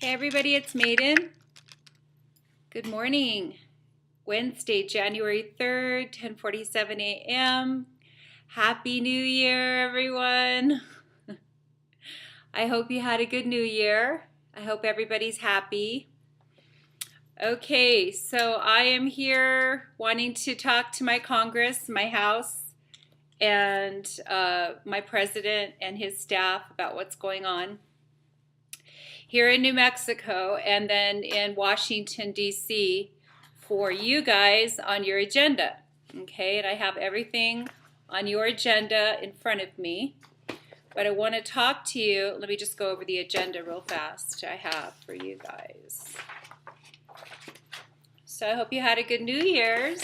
Hey everybody, it's Maiden. Good morning. Wednesday, January 3rd, 10:47 a.m. Happy New Year, everyone. I hope you had a good New Year. I hope everybody's happy. Okay, so I am here wanting to talk to my Congress, my House, and my president and his staff about what's going on here in New Mexico and then in Washington, D.C. for you guys on your agenda. Okay, and I have everything on your agenda in front of me. But I want to talk to you. Let me just go over the agenda real fast I have for you guys. So I hope you had a good New Year's.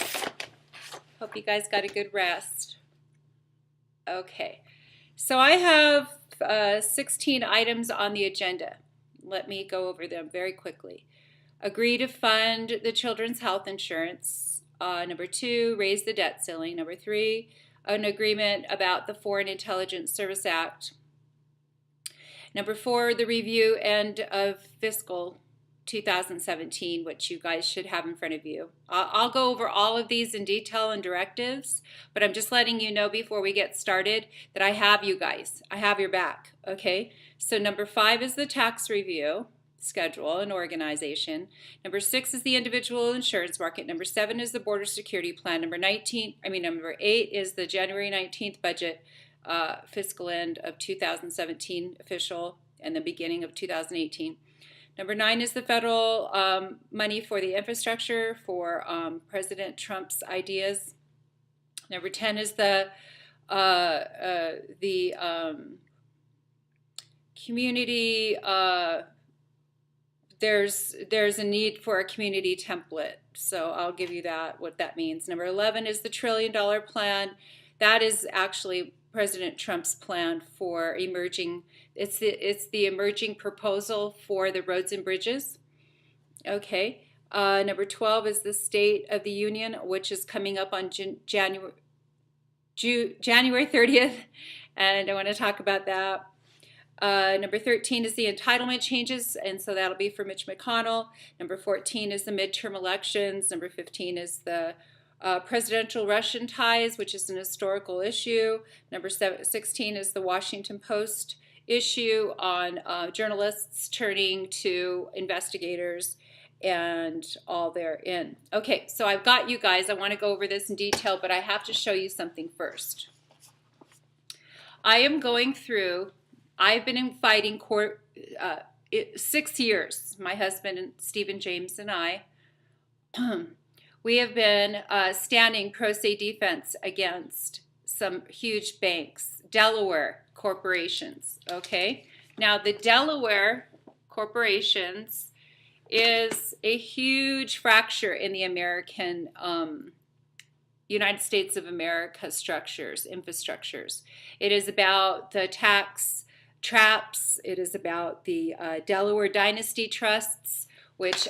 Hope you guys got a good rest. Okay, so I have 16 items on the agenda. Let me go over them very quickly. Agree to fund the children's health insurance. Number 2, raise the debt ceiling. Number 3, an agreement about the Foreign Intelligence Service Act. Number 4, the review end of fiscal 2017, which you guys should have in front of you. I'll go over all of these in detail and directives, but I'm just letting you know before we get started that I have you guys. I have your back, okay? So number 5 is the tax review schedule and organization. Number 6 is the individual insurance market. Number 7 is the border security plan. Number 8 is the January 19th budget, fiscal end of 2017 official and the beginning of 2018. Number 9 is the federal money for the infrastructure for President Trump's ideas. Number 10 is the community. There's a need for a community template, so I'll give you what that means. Number 11 is the $1 trillion plan. That is actually President Trump's plan for emerging. It's the emerging proposal for the roads and bridges. Okay. Number 12 is the State of the Union, which is coming up on January 30th, and I want to talk about that. Number 13 is the entitlement changes, and so that'll be for Mitch McConnell. Number 14 is the midterm elections. Number 15 is the presidential Russian ties, which is an historical issue. Number 16 is the Washington Post issue on journalists turning to investigators and all therein. Okay, so I've got you guys. I want to go over this in detail, but I have to show you something first. I am going through, I've been fighting court 6 years. My husband, and Stephen James, and I, we have been standing pro se defense against some huge banks, Delaware corporations, okay? Now, the Delaware corporations is a huge fracture in the American, United States of America infrastructures. It is about the tax traps. It is about the Delaware dynasty trusts, which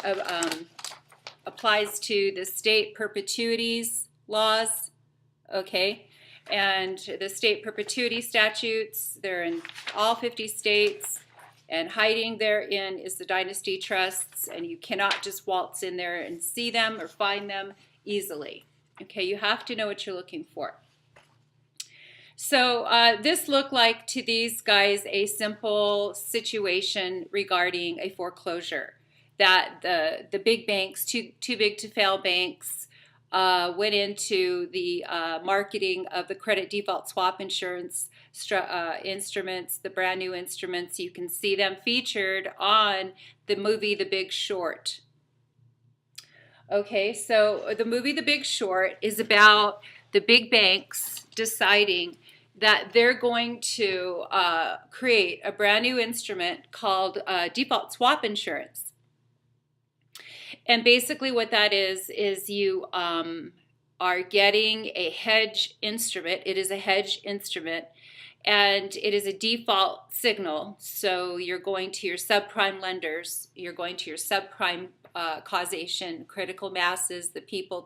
applies to the state perpetuities laws, okay? And the state perpetuity statutes, they're in all 50 states, and hiding therein is the dynasty trusts, and you cannot just waltz in there and see them or find them easily. Okay, you have to know what you're looking for. So this looked like to these guys a simple situation regarding a foreclosure. That the big banks, too big to fail banks, went into the marketing of the credit default swap insurance instruments, the brand new instruments. You can see them featured on the movie The Big Short. Okay, so the movie The Big Short is about the big banks deciding that they're going to create a brand new instrument called default swap insurance. And basically what that is you are getting a hedge instrument. It is a hedge instrument, and it is a default signal. So you're going to your subprime lenders, you're going to your subprime causation, critical masses, the people,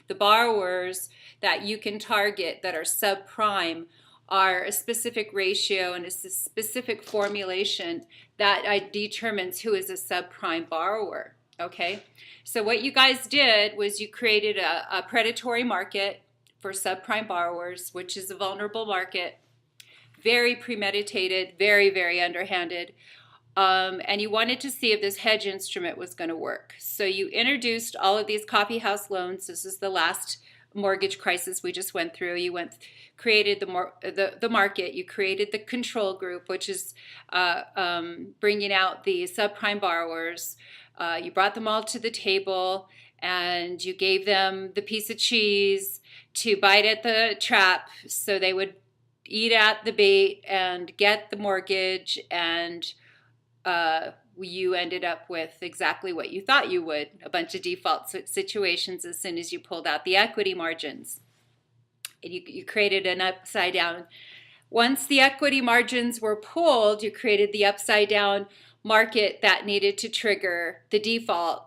the borrowers that you can target that are subprime are a specific ratio and a specific formulation that determines who is a subprime borrower. Okay, so what you guys did was you created a predatory market for subprime borrowers, which is a vulnerable market, very premeditated, very, very underhanded. And you wanted to see if this hedge instrument was going to work. So you introduced all of these coffee house loans. This is the last mortgage crisis we just went through. You created the market. You created the control group, which is bringing out the subprime borrowers. You brought them all to the table, and you gave them the piece of cheese to bite at the trap so they would eat at the bait and get the mortgage, and you ended up with exactly what you thought you would, a bunch of default situations as soon as you pulled out the equity margins. And you created an upside down. Once the equity margins were pulled, you created the upside down market that needed to trigger the default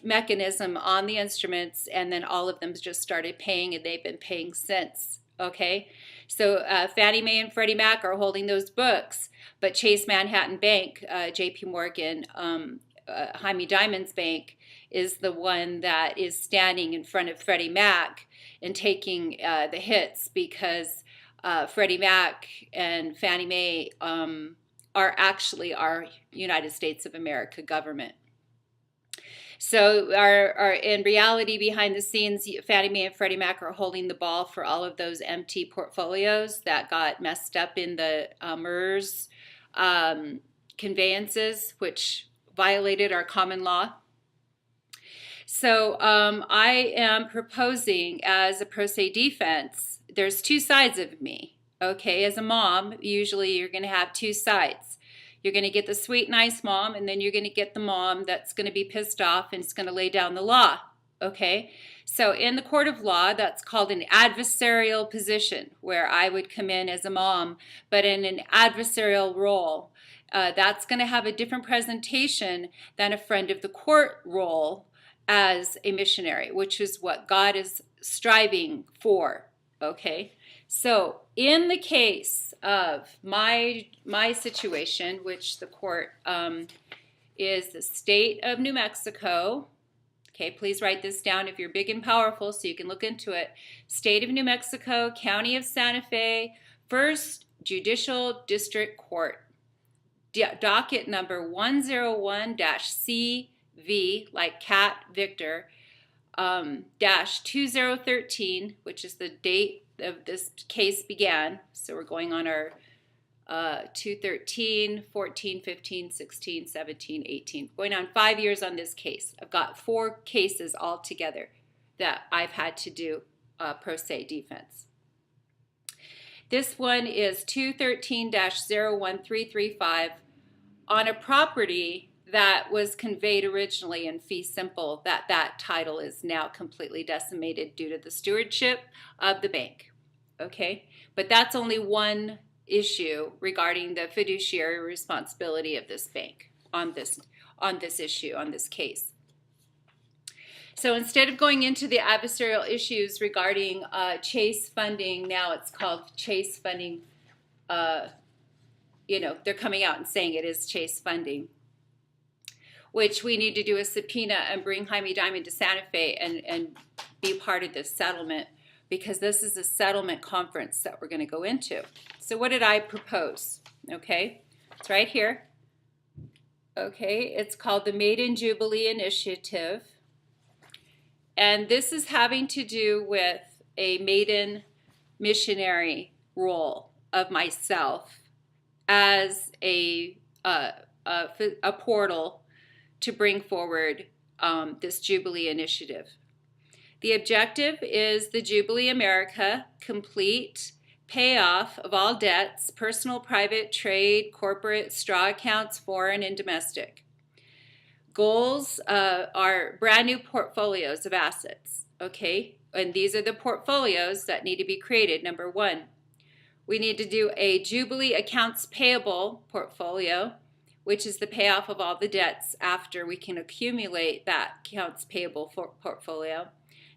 mechanism on the instruments, and then all of them just started paying, and they've been paying since. Okay, so Fannie Mae and Freddie Mac are holding those books, but Chase Manhattan Bank, JP Morgan, Jaime Dimon's bank is the one that is standing in front of Freddie Mac and taking the hits, because Freddie Mac and Fannie Mae are actually our United States of America government. So our in reality, behind the scenes, Fannie Mae and Freddie Mac are holding the ball for all of those empty portfolios that got messed up in the MERS conveyances, which violated our common law. So I am proposing, as a pro se defense, there's two sides of me. Okay, as a mom, usually you're going to have two sides. You're going to get the sweet, nice mom, and then you're going to get the mom that's going to be pissed off and it's going to lay down the law. Okay, so in the court of law, that's called an adversarial position, where I would come in as a mom, but in an adversarial role. That's going to have a different presentation than a friend of the court role as a missionary, which is what God is striving for. Okay, so in the case of my situation, which the court is the state of New Mexico. Okay, please write this down if you're big and powerful so you can look into it. State of New Mexico, County of Santa Fe, First Judicial District Court. Docket number 101-CV, like Cat Victor, dash 2013, which is the date of this case began. So we're going on our 213, 14, 15, 16, 17, 18. Going on 5 years on this case. I've got 4 cases altogether that I've had to do pro se defense. This one is 213-01335 on a property that was conveyed originally in fee simple. That title is now completely decimated due to the stewardship of the bank. Okay, but that's only one issue regarding the fiduciary responsibility of this bank on this issue, on this case. So instead of going into the adversarial issues regarding Chase funding, now it's called Chase funding. They're coming out and saying it is Chase funding, which we need to do a subpoena and bring Jaime Dimon to Santa Fe and be part of this settlement, because this is a settlement conference that we're going to go into. So what did I propose? Okay, it's right here. Okay, it's called the Maiden Jubilee Initiative. And this is having to do with a maiden missionary role of myself as a portal to bring forward this Jubilee Initiative. The objective is the Jubilee America complete payoff of all debts, personal, private, trade, corporate, straw accounts, foreign, and domestic. Goals are brand new portfolios of assets, okay? And these are the portfolios that need to be created. Number 1, we need to do a Jubilee accounts payable portfolio, which is the payoff of all the debts after we can accumulate that accounts payable portfolio.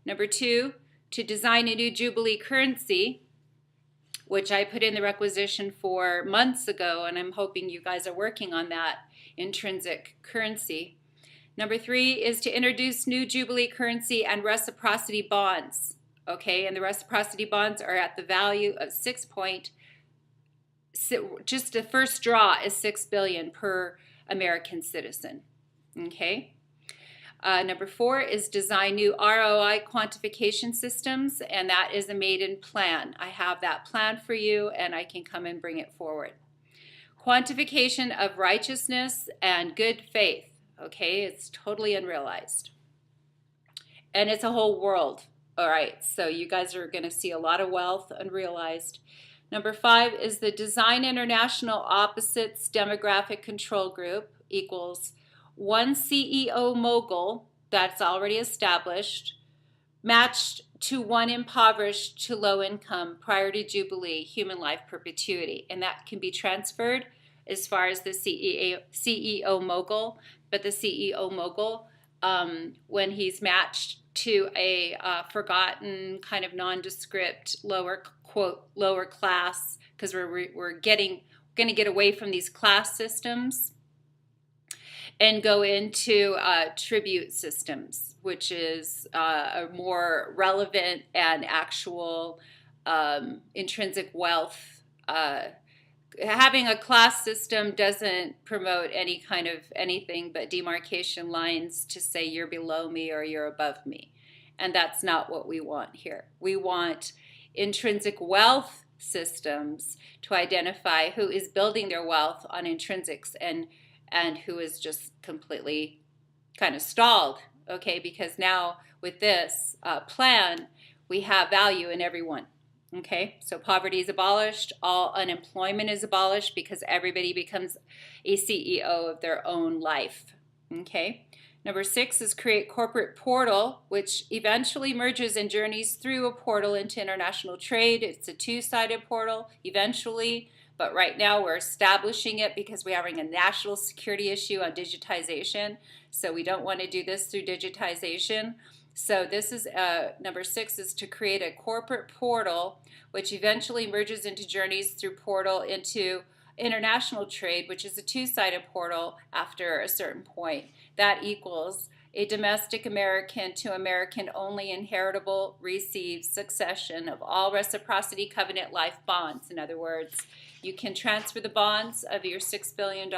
Number 2, to design a new Jubilee currency, which I put in the requisition for months ago, and I'm hoping you guys are working on that intrinsic currency. Number 3 is to introduce new Jubilee currency and reciprocity bonds. Okay, and the reciprocity bonds are at the value of just the first draw is $6 billion per American citizen. Okay. Number 4 is design new ROI quantification systems, and that is a Maiden plan. I have that plan for you, and I can come and bring it forward. Quantification of righteousness and good faith. Okay, it's totally unrealized. And it's a whole world. All right, so you guys are going to see a lot of wealth unrealized. Number 5 is the design international opposites demographic control group equals 1 CEO mogul that's already established, matched to 1 impoverished to low income prior to Jubilee, human life perpetuity. And that can be transferred as far as the CEO mogul, but the CEO mogul, when he's matched to a forgotten kind of nondescript lower class, because we're going to get away from these class systems and go into tribute systems, which is a more relevant and actual intrinsic wealth. Having a class system doesn't promote any kind of anything but demarcation lines to say you're below me or you're above me. And that's not what we want here. We want intrinsic wealth systems to identify who is building their wealth on intrinsics and who is just completely kind of stalled, okay? Because now with this plan, we have value in everyone. Okay, so poverty is abolished, all unemployment is abolished because everybody becomes a CEO of their own life. Okay, number 6 is create corporate portal, which eventually merges and journeys through a portal into international trade. It's a two-sided portal eventually, but right now we're establishing it because we're having a national security issue on digitization. So we don't want to do this through digitization. So this is number 6 is to create a corporate portal which eventually merges into journeys through portal into international trade, which is a two-sided portal after a certain point. That equals a domestic American to American only inheritable receives succession of all reciprocity covenant life bonds. In other words, you can transfer the bonds of your $6 billion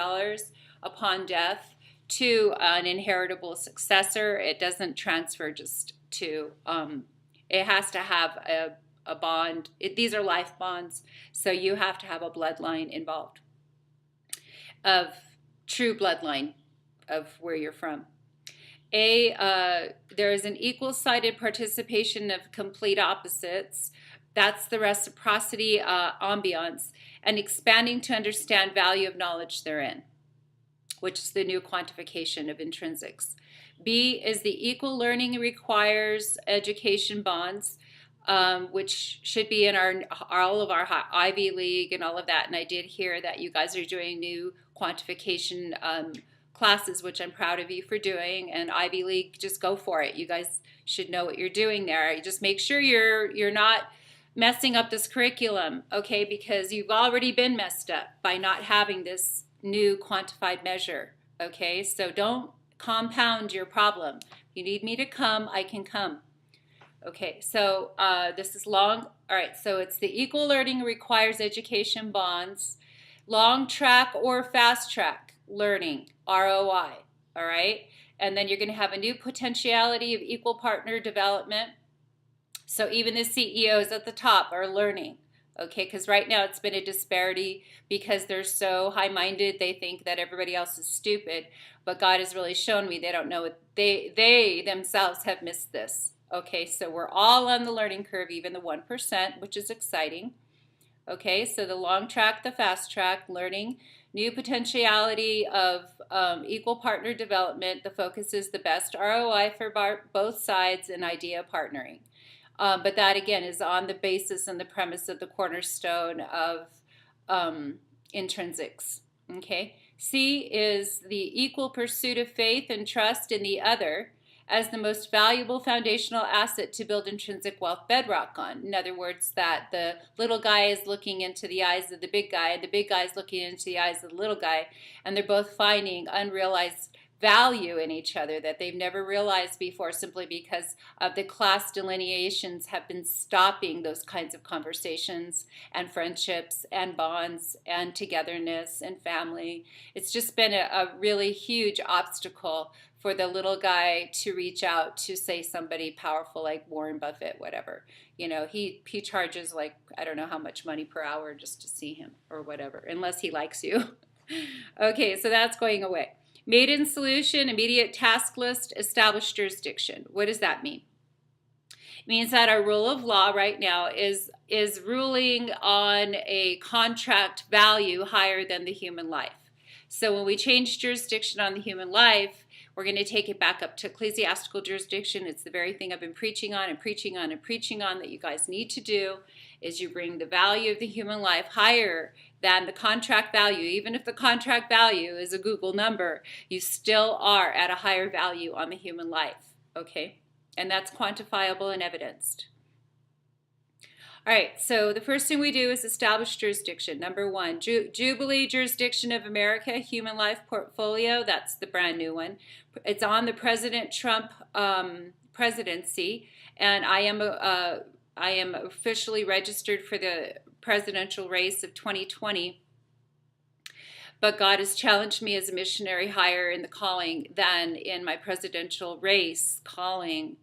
upon death to an inheritable successor. It doesn't transfer just to, it has to have a bond. These are life bonds, so you have to have a bloodline involved, of true bloodline of where you're from. There is an equal-sided participation of complete opposites. That's the reciprocity ambiance, and expanding to understand value of knowledge therein, which is the new quantification of intrinsics. B is the equal learning requires education bonds, which should be in all of our Ivy League and all of that. And I did hear that you guys are doing new quantification classes, which I'm proud of you for doing. And Ivy League, just go for it. You guys should know what you're doing there. You just make sure you're not messing up this curriculum, okay? Because you've already been messed up by not having this new quantified measure, okay? So don't compound your problem. If you need me to come, I can come. Okay, so this is long. All right, so it's the equal learning requires education bonds, long track or fast track learning, ROI, all right? And then you're going to have a new potentiality of equal partner development. So even the CEOs at the top are learning, okay? Because right now it's been a disparity because they're so high-minded, they think that everybody else is stupid. But God has really shown me they don't know it. They themselves have missed this. Okay, so we're all on the learning curve, even the 1%, which is exciting. Okay, so the long track, the fast track, learning, new potentiality of equal partner development. The focus is the best ROI for both sides and idea partnering. But that, again, is on the basis and the premise of the cornerstone of intrinsics. Okay, C is the equal pursuit of faith and trust in the other as the most valuable foundational asset to build intrinsic wealth bedrock on. In other words, that the little guy is looking into the eyes of the big guy, and the big guy is looking into the eyes of the little guy, and they're both finding unrealized value in each other that they've never realized before, simply because of the class delineations have been stopping those kinds of conversations and friendships and bonds and togetherness and family. It's just been a really huge obstacle for the little guy to reach out to, say, somebody powerful like Warren Buffett, whatever. You know, he charges like, I don't know how much money per hour just to see him or whatever, unless he likes you. Okay, so that's going away. Maiden solution, immediate task list, established jurisdiction. What does that mean? It means that our rule of law right now is ruling on a contract value higher than the human life. So when we change jurisdiction on the human life, we're going to take it back up to ecclesiastical jurisdiction. It's the very thing I've been preaching on and preaching on and preaching on that you guys need to do, is you bring the value of the human life higher than the contract value. Even if the contract value is a Google number, you still are at a higher value on the human life, okay? And that's quantifiable and evidenced. All right, so the first thing we do is establish jurisdiction. Number one, Jubilee Jurisdiction of America, Human Life Portfolio. That's the brand new one. It's on the President Trump presidency, and I am officially registered for the presidential race of 2020. But God has challenged me as a missionary higher in the calling than in my presidential race calling.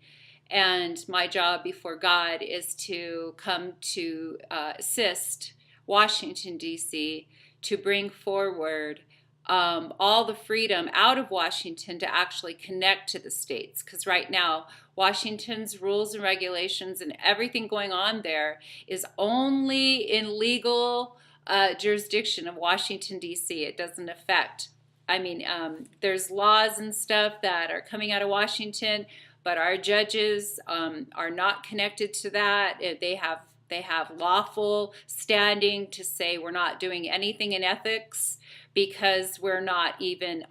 And my job before God is to come to assist Washington, D.C., to bring forward all the freedom out of Washington to actually connect to the states. Because right now, Washington's rules and regulations and everything going on there is only in legal jurisdiction of Washington, D.C. It doesn't affect. I mean, there's laws and stuff that are coming out of Washington, but our judges are not connected to that. They have lawful standing to say we're not doing anything in ethics because we're not even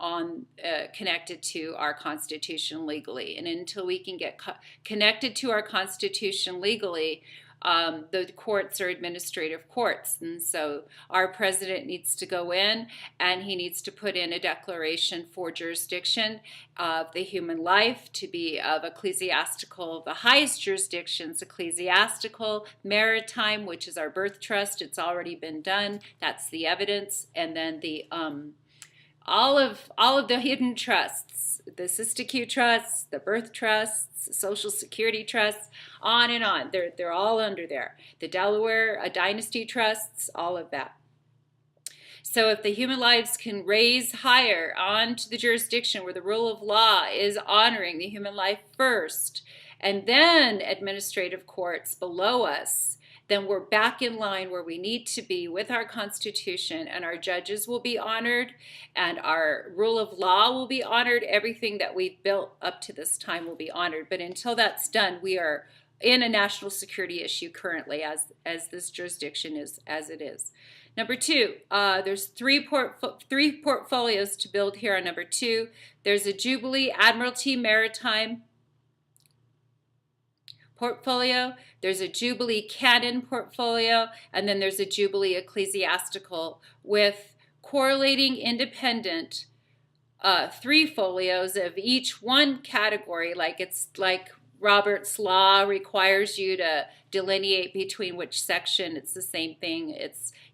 connected to our Constitution legally. And until we can get connected to our Constitution legally, the courts are administrative courts. And so our president needs to go in and he needs to put in a declaration for jurisdiction of the human life to be of ecclesiastical, the highest jurisdictions, ecclesiastical, maritime, which is our birth trust. It's already been done. That's the evidence. And then the all of the hidden trusts, the Sister trusts, the birth trusts, Social Security trusts, on and on. They're all under there. The Delaware dynasty trusts, all of that. So if the human lives can raise higher onto the jurisdiction where the rule of law is honoring the human life first, and then administrative courts below us, then we're back in line where we need to be with our Constitution, and our judges will be honored, and our rule of law will be honored. Everything that we've built up to this time will be honored. But until that's done, we are in a national security issue currently as this jurisdiction is as it is. Number two, there's three portfolios to build here on number two. There's a Jubilee Admiralty Maritime portfolio, there's a Jubilee Canon portfolio, and then there's a Jubilee Ecclesiastical with correlating independent three folios of each one category. It's like Robert's Law requires you to delineate between which section. It's the same thing.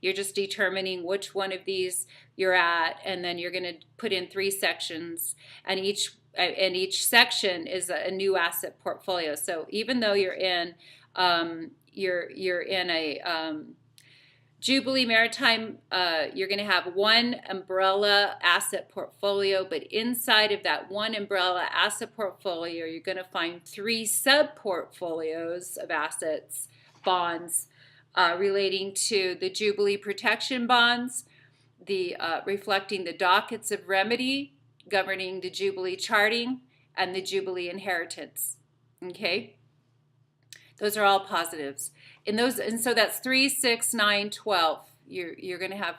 You're just determining which one of these you're at, and then you're going to put in three sections, and each section is a new asset portfolio. So even though you're in a Jubilee Maritime, you're going to have one umbrella asset portfolio, but inside of that one umbrella asset portfolio, you're going to find three sub-portfolios of assets, bonds, relating to the Jubilee Protection Bonds, the reflecting the dockets of remedy, governing the Jubilee Charting, and the Jubilee Inheritance. Okay? Those are all positives. And so that's 3, 6, 9, 12. You're going to have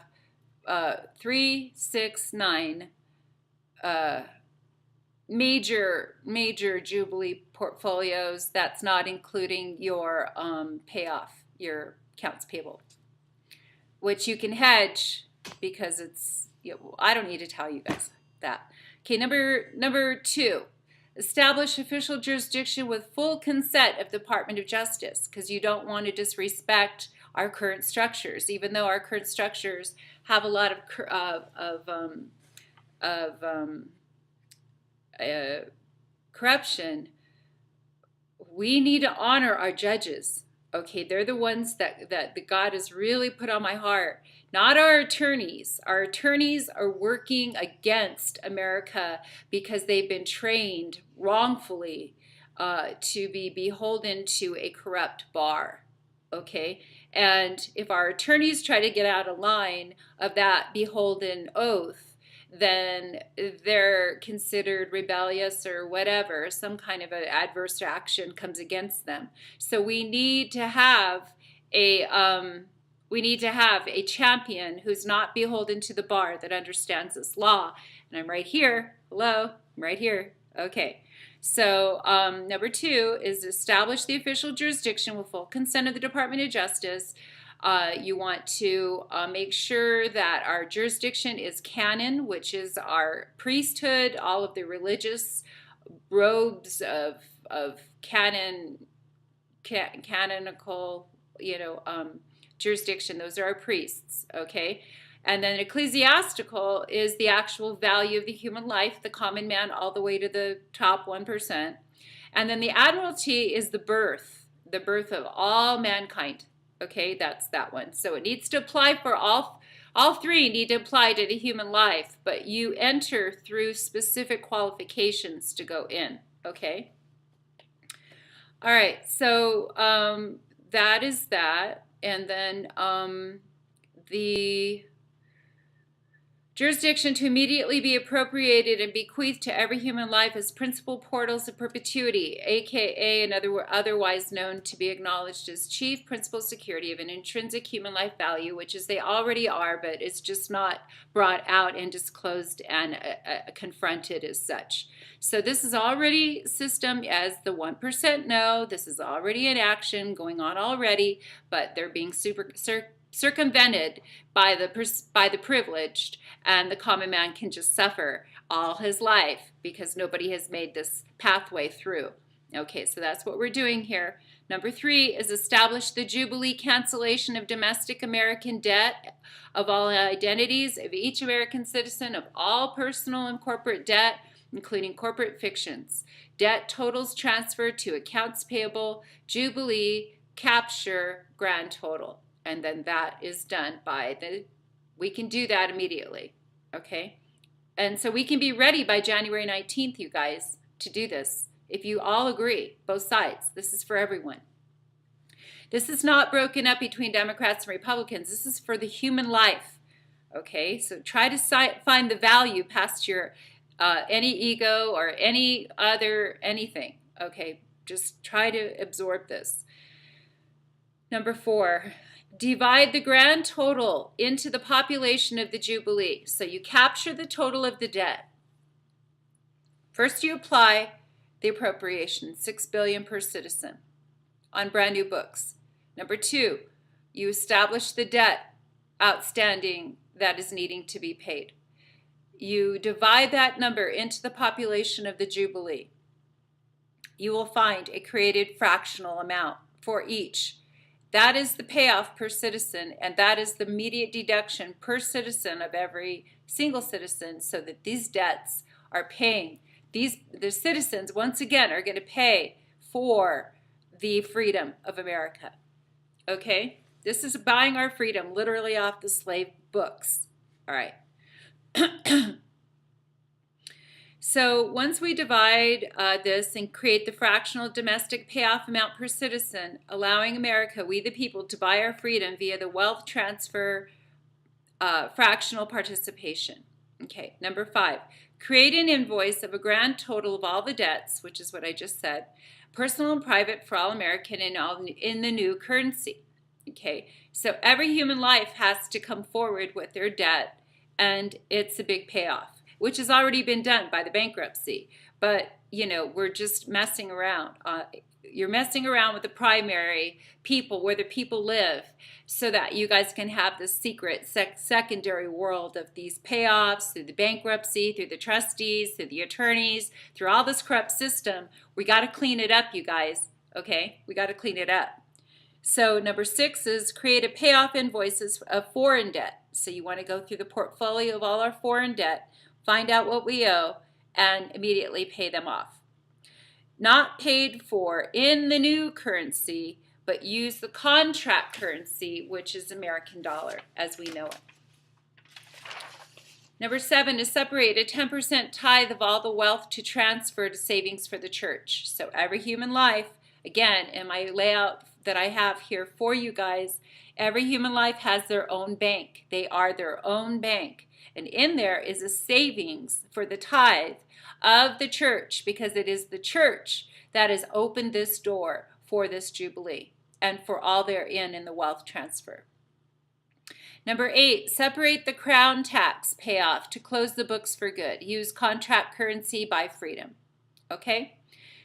3, 6, 9, major Jubilee portfolios. That's not including your payoff, your accounts payable, which you can hedge because it's, I don't need to tell you guys that. Okay, number 2, establish official jurisdiction with full consent of the Department of Justice, because you don't want to disrespect our current structures, even though our current structures have a lot of corruption. We need to honor our judges. Okay, they're the ones that God has really put on my heart, not our attorneys. Our attorneys are working against America because they've been trained wrongfully to be beholden to a corrupt bar. Okay, and if our attorneys try to get out of line of that beholden oath, then they're considered rebellious or whatever. Some kind of an adverse action comes against them. So we need to have a champion who's not beholden to the bar, that understands this law. And I'm right here. Hello, I'm right here. Okay. So number 2 is establish the official jurisdiction with full consent of the Department of Justice. You want to make sure that our jurisdiction is canon, which is our priesthood, all of the religious robes of canonical, jurisdiction. Those are our priests, okay? And then ecclesiastical is the actual value of the human life, the common man, all the way to the top 1%. And then the admiralty is the birth of all mankind. Okay, that's that one. So it needs to apply for all 3 need to apply to the human life, but you enter through specific qualifications to go in. Okay. All right. So that is that, and then the jurisdiction to immediately be appropriated and bequeathed to every human life as principal portals of perpetuity, aka and otherwise known to be acknowledged as chief principal security of an intrinsic human life value, which is they already are, but it's just not brought out and disclosed and confronted as such. So this is already system, as the 1% know. This is already in action, going on already, but they're being circumvented by the privileged, and the common man can just suffer all his life because nobody has made this pathway through. Okay, so that's what we're doing here. Number 3 is establish the Jubilee cancellation of domestic American debt of all identities of each American citizen, of all personal and corporate debt, including corporate fictions. Debt totals transferred to accounts payable, Jubilee, capture, grand total. And then that is done we can do that immediately, okay? And so we can be ready by January 19th, you guys, to do this. If you all agree, both sides, this is for everyone. This is not broken up between Democrats and Republicans. This is for the human life, okay? So try to find the value past your any ego or any other anything, okay? Just try to absorb this. Number 4. Divide the grand total into the population of the Jubilee. So you capture the total of the debt. First, you apply the appropriation, $6 billion per citizen, on brand new books. Number 2, you establish the debt outstanding that is needing to be paid. You divide that number into the population of the Jubilee. You will find a created fractional amount for each. That is the payoff per citizen, and that is the immediate deduction per citizen of every single citizen, so that these debts are paying. The citizens, once again, are going to pay for the freedom of America. Okay? This is buying our freedom literally off the slave books. All right. So once we divide this and create the fractional domestic payoff amount per citizen, allowing America, we the people, to buy our freedom via the wealth transfer fractional participation. Okay, number 5, create an invoice of a grand total of all the debts, which is what I just said, personal and private for all American in the new currency. Okay, so every human life has to come forward with their debt, and it's a big payoff. which has already been done by the bankruptcy. But, you know, we're just messing around. You're messing around with the primary people, where the people live, so that you guys can have this secret secondary world of these payoffs through the bankruptcy, through the trustees, through the attorneys, through all this corrupt system. We got to clean it up, you guys. Okay? We got to clean it up. So number 6 is create a payoff invoices of foreign debt. So you want to go through the portfolio of all our foreign debt, find out what we owe, and immediately pay them off. Not paid for in the new currency, but use the contract currency, which is American dollar, as we know it. Number 7 is separate a 10% tithe of all the wealth to transfer to savings for the church. So every human life, again, in my layout that I have here for you guys, every human life has their own bank. They are their own bank. And in there is a savings for the tithe of the church, because it is the church that has opened this door for this Jubilee and for all therein in the wealth transfer. Number 8, separate the crown tax payoff to close the books for good. Use contract currency, buy freedom. Okay?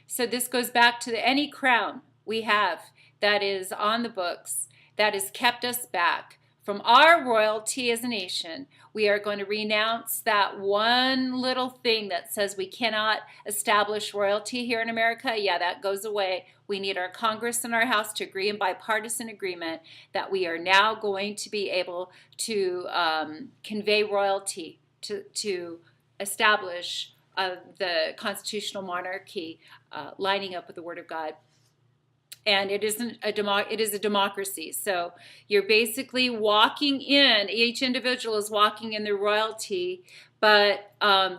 So this goes back to any crown we have that is on the books that has kept us back from our royalty as a nation. We are going to renounce that one little thing that says we cannot establish royalty here in America. Yeah, that goes away. We need our Congress and our House to agree in bipartisan agreement that we are now going to be able to convey royalty, to establish the constitutional monarchy lining up with the Word of God. And it is a democracy. So you're basically walking in, each individual is walking in their royalty, but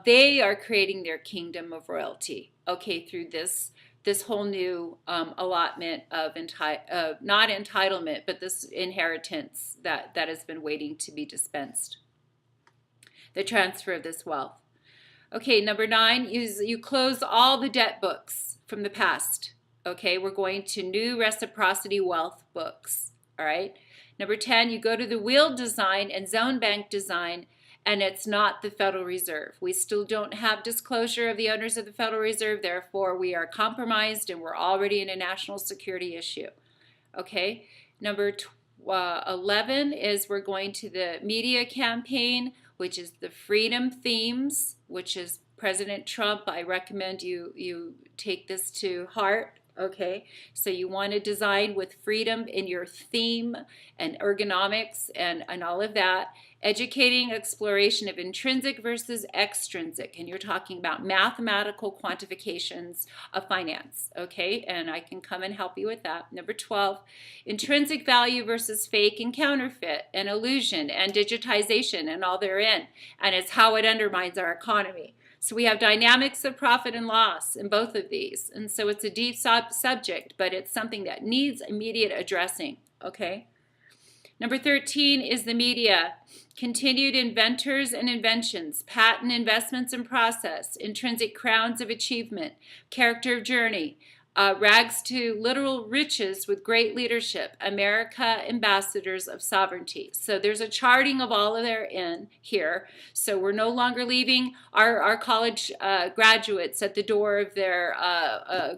they are creating their kingdom of royalty, okay, through this whole new allotment of, not entitlement, but this inheritance that has been waiting to be dispensed. The transfer of this wealth. Okay, number 9, you close all the debt books from the past. Okay, we're going to new reciprocity wealth books, all right? Number 10, you go to the wheel design and zone bank design, and it's not the Federal Reserve. We still don't have disclosure of the owners of the Federal Reserve, therefore we are compromised and we're already in a national security issue, okay? Number 11 is we're going to the media campaign, which is the freedom themes, which is President Trump. I recommend you take this to heart. Okay, so you want to design with freedom in your theme and ergonomics and all of that. Educating exploration of intrinsic versus extrinsic, and you're talking about mathematical quantifications of finance, okay? And I can come and help you with that. Number 12, intrinsic value versus fake and counterfeit and illusion and digitization and all therein, and it's how it undermines our economy. So we have dynamics of profit and loss in both of these. And so it's a deep subject, but it's something that needs immediate addressing, okay? Number 13 is the media. Continued inventors and inventions, patent investments and process, intrinsic crowns of achievement, character of journey, rags to literal riches with great leadership, America ambassadors of sovereignty. So there's a charting of all of their in here. So we're no longer leaving our college graduates at the door of their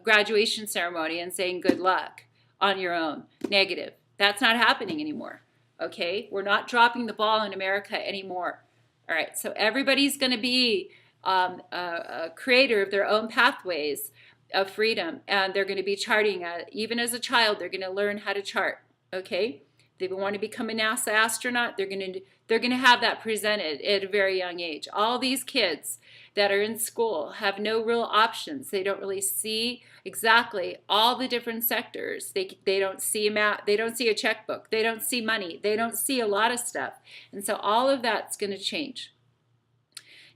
graduation ceremony and saying good luck on your own. Negative. That's not happening anymore. Okay? We're not dropping the ball in America anymore. All right. So everybody's going to be a creator of their own pathways of freedom, and they're going to be charting. Even as a child, they're going to learn how to chart. Okay, they want to become a NASA astronaut. They're going to have that presented at a very young age. All these kids that are in school have no real options. They don't really see exactly all the different sectors. They don't see math. They don't see a checkbook. They don't see money. They don't see a lot of stuff, and so all of that's going to change.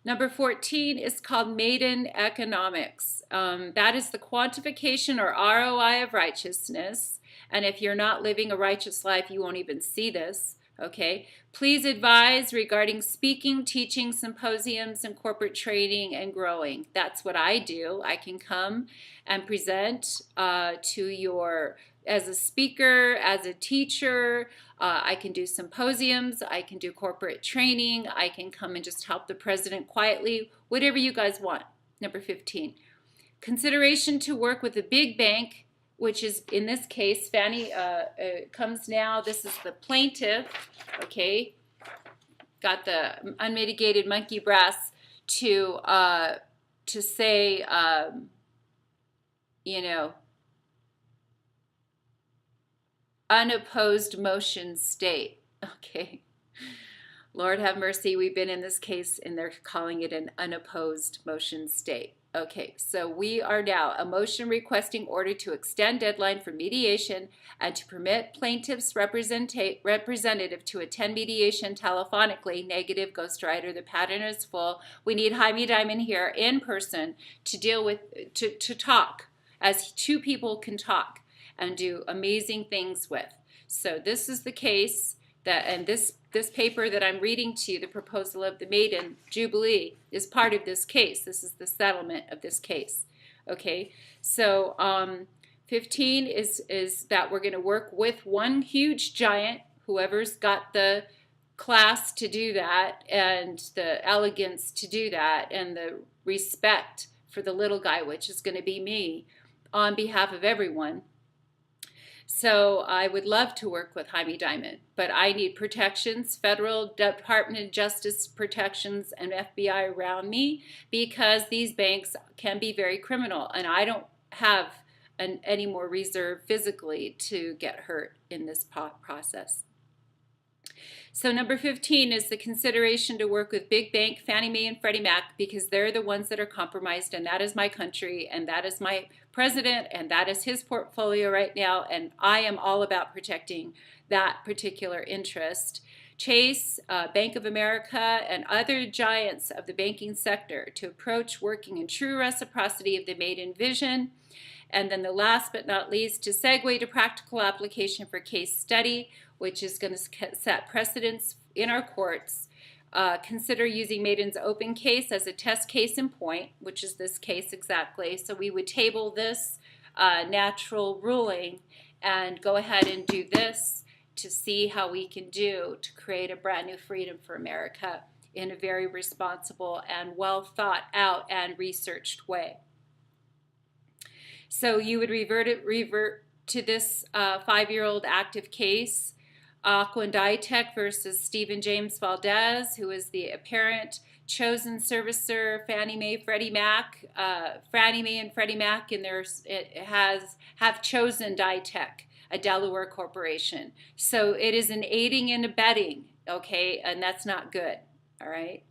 Number 14 is called Maiden economics. That is the quantification or ROI of righteousness. And if you're not living a righteous life, you won't even see this. Okay. Please advise regarding speaking, teaching, symposiums, and corporate training and growing. That's what I do. I can come and present to your as a speaker, as a teacher. I can do symposiums. I can do corporate training. I can come and just help the president quietly, whatever you guys want. Number 15. Consideration to work with a big bank, which is in this case, Fannie comes now. This is the plaintiff, okay? Got the unmitigated monkey brass to say, you know, unopposed motion state. Okay. Lord have mercy, we've been in this case and they're calling it an unopposed motion state. Okay, so we are now a motion requesting order to extend deadline for mediation and to permit plaintiff's representative to attend mediation telephonically. Negative, Ghost Rider, the pattern is full. We need Jaime Diamond here in person to deal with, to talk, as two people can talk and do amazing things with. So this is the case that, and this paper that I'm reading to you, the proposal of the Maiden Jubilee, is part of this case. This is the settlement of this case. Okay, so 15 is that we're going to work with one huge giant, whoever's got the class to do that, and the elegance to do that, and the respect for the little guy, which is going to be me, on behalf of everyone. So I would love to work with Jaime Diamond, but I need protections, federal Department of Justice protections, and FBI around me, because these banks can be very criminal, and I don't have any more reserve physically to get hurt in this process. So number 15 is the consideration to work with big bank, Fannie Mae and Freddie Mac, because they're the ones that are compromised, and that is my country, and that is my president, and that is his portfolio right now, and I am all about protecting that particular interest. Chase, Bank of America, and other giants of the banking sector to approach working in true reciprocity of the Maiden vision. And then the last but not least, to segue to practical application for case study, which is going to set precedents in our courts. Consider using Maiden's open case as a test case in point, which is this case exactly. So we would table this natural ruling and go ahead and do this to see how we can do to create a brand new freedom for America in a very responsible and well thought out and researched way. So you would revert to this 5-year-old active case, Aquandytech versus Stephen James Valdez, who is the apparent chosen servicer, Fannie Mae, Freddie Mac. Fannie Mae and Freddie Mac have chosen Dytech, a Delaware corporation. So it is an aiding and abetting, okay, and that's not good, all right?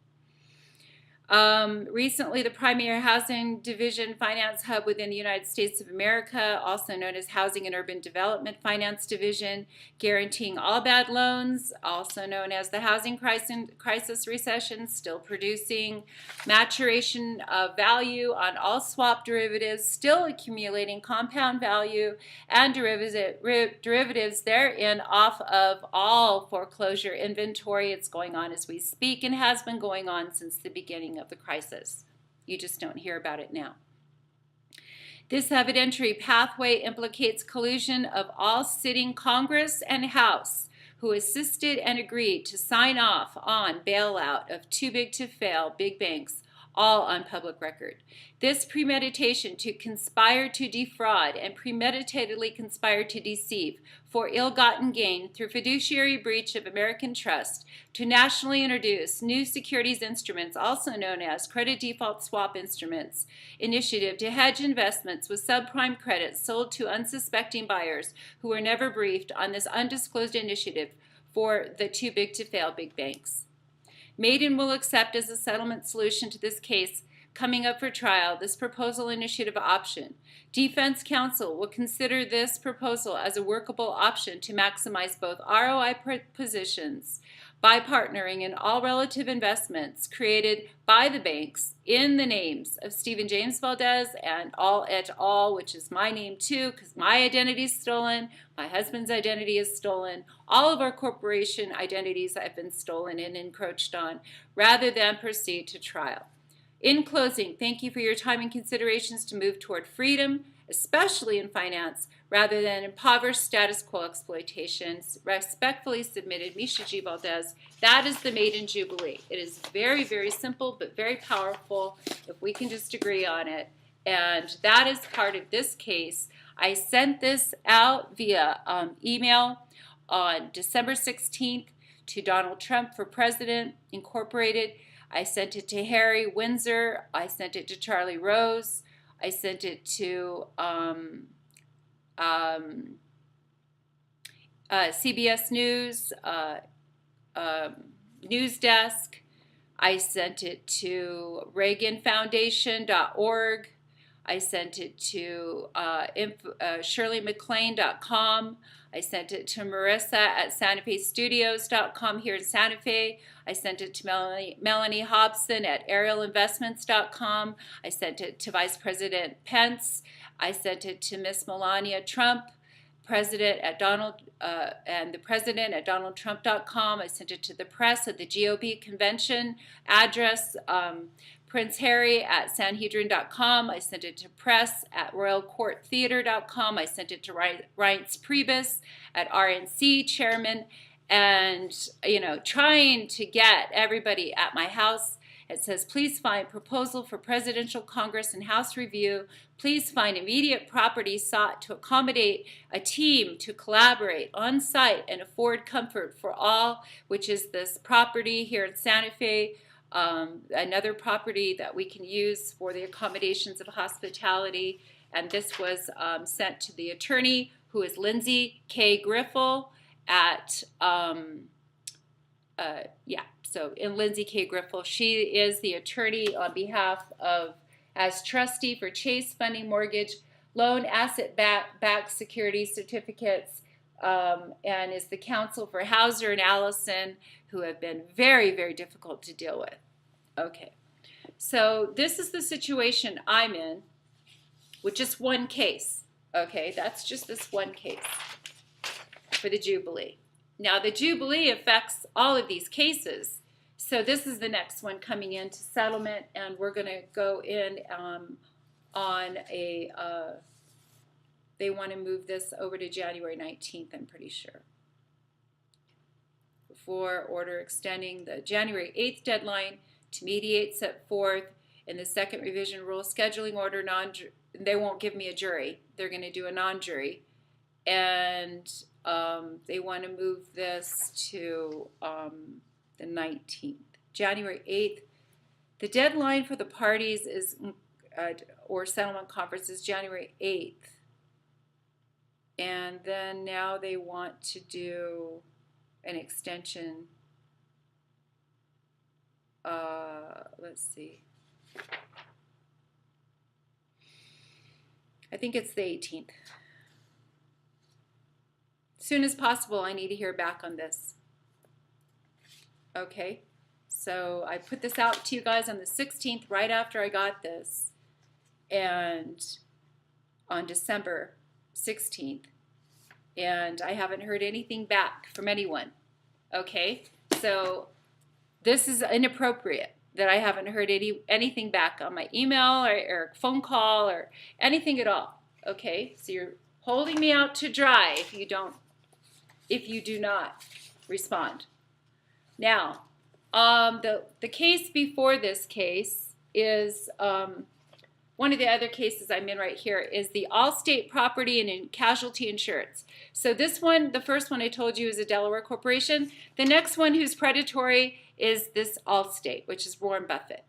Recently, the Primary Housing Division Finance Hub within the United States of America, also known as Housing and Urban Development Finance Division, guaranteeing all bad loans, also known as the Housing Crisis Recession, still producing maturation of value on all swap derivatives, still accumulating compound value and derivatives therein off of all foreclosure inventory. It's going on as we speak and has been going on since the beginning of the crisis. You just don't hear about it now. This evidentiary pathway implicates collusion of all sitting Congress and House who assisted and agreed to sign off on bailout of too big to fail big banks, all on public record. This premeditation to conspire to defraud and premeditatedly conspire to deceive for ill-gotten gain through fiduciary breach of American trust to nationally introduce new securities instruments, also known as credit default swap instruments, initiative to hedge investments with subprime credits sold to unsuspecting buyers who were never briefed on this undisclosed initiative for the too big to fail big banks. Maiden will accept as a settlement solution to this case coming up for trial this proposal initiative option. Defense counsel will consider this proposal as a workable option to maximize both ROI positions by partnering in all relative investments created by the banks in the names of Stephen James Valdez and all et al., which is my name too, because my identity is stolen, my husband's identity is stolen, all of our corporation identities have been stolen and encroached on, rather than proceed to trial. In closing, thank you for your time and considerations to move toward freedom, especially in finance, rather than impoverished status quo exploitations. Respectfully submitted, Misha G. Valdez. That is the Maiden Jubilee. It is very, very simple, but very powerful if we can just agree on it. And that is part of this case. I sent this out via email on December 16th to Donald Trump for President Incorporated. I sent it to Harry Windsor. I sent it to Charlie Rose. I sent it to CBS News, News Desk. I sent it to ReaganFoundation.org. I sent it to ShirleyMacLaine.com. I sent it to Marissa at SantaFeStudios.com here in Santa Fe. I sent it to Melanie Hobson at ArielInvestments.com. I sent it to Vice President Pence. I sent it to Miss Melania Trump, President at and the President at DonaldTrump.com. I sent it to the press at the GOP convention address, Prince Harry at Sanhedrin.com. I sent it to press at RoyalCourtTheater.com. I sent it to Reince Priebus at RNC chairman, and trying to get everybody at my house. It says, please find proposal for presidential Congress and House review. Please find immediate property sought to accommodate a team to collaborate on site and afford comfort for all, which is this property here in Santa Fe. Another property that we can use for the accommodations of hospitality. And this was sent to the attorney, who is Lindsay K. Griffel at, so in Lindsay K. Griffel, she is the attorney on behalf of, as trustee for Chase Funding Mortgage Loan Asset-Backed Security Certificates, and is the counsel for Hauser and Allison, who have been very, very difficult to deal with. Okay, so this is the situation I'm in with just one case. Okay, that's just this one case for the Jubilee. Now, the Jubilee affects all of these cases. So this is the next one coming into settlement, and we're going to go in on a, they want to move this over to January 19th, I'm pretty sure. Before order extending the January 8th deadline to mediate set forth in the second revision rule scheduling order. They won't give me a jury. They're going to do a non-jury. And they want to move this to the 19th, January 8th. The deadline for the parties is, or settlement conference, is January 8th. And then now they want to do an extension. Let's see. I think it's the 18th. As soon as possible, I need to hear back on this. Okay, so I put this out to you guys on the 16th, right after I got this, and on December 16th, and I haven't heard anything back from anyone. Okay, so this is inappropriate that I haven't heard anything back on my email or phone call or anything at all. Okay, so you're holding me out to dry if you do not respond. Now, the case before this case is one of the other cases I'm in right here is the Allstate Property and Casualty Insurance. So this one, the first one I told you, is a Delaware corporation. The next one who's predatory is this Allstate, which is Warren Buffett.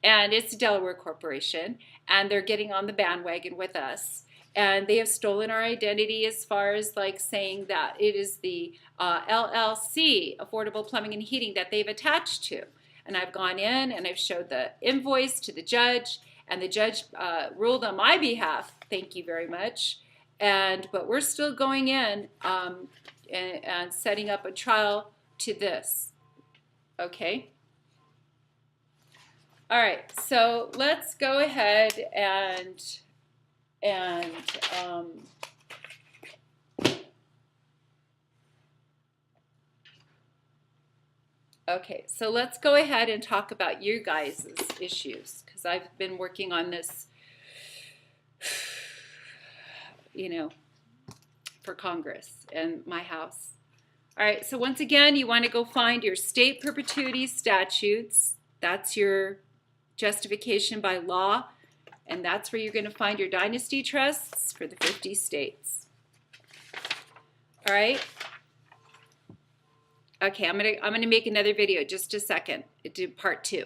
And it's a Delaware corporation, and they're getting on the bandwagon with us. And they have stolen our identity as far as like saying that it is the LLC, Affordable Plumbing and Heating, that they've attached to. And I've gone in and I've showed the invoice to the judge, and the judge ruled on my behalf. Thank you very much. But we're still going in and setting up a trial to this. Okay. All right. So let's go ahead and okay, so let's go ahead and talk about you guys' issues, because I've been working on this for Congress and my house. All right, so once again, you want to go find your state perpetuity statutes. That's your justification by law, and that's where you're going to find your dynasty trusts for the 50 states. All right. Okay, I'm gonna make another video just a second. Do part 2.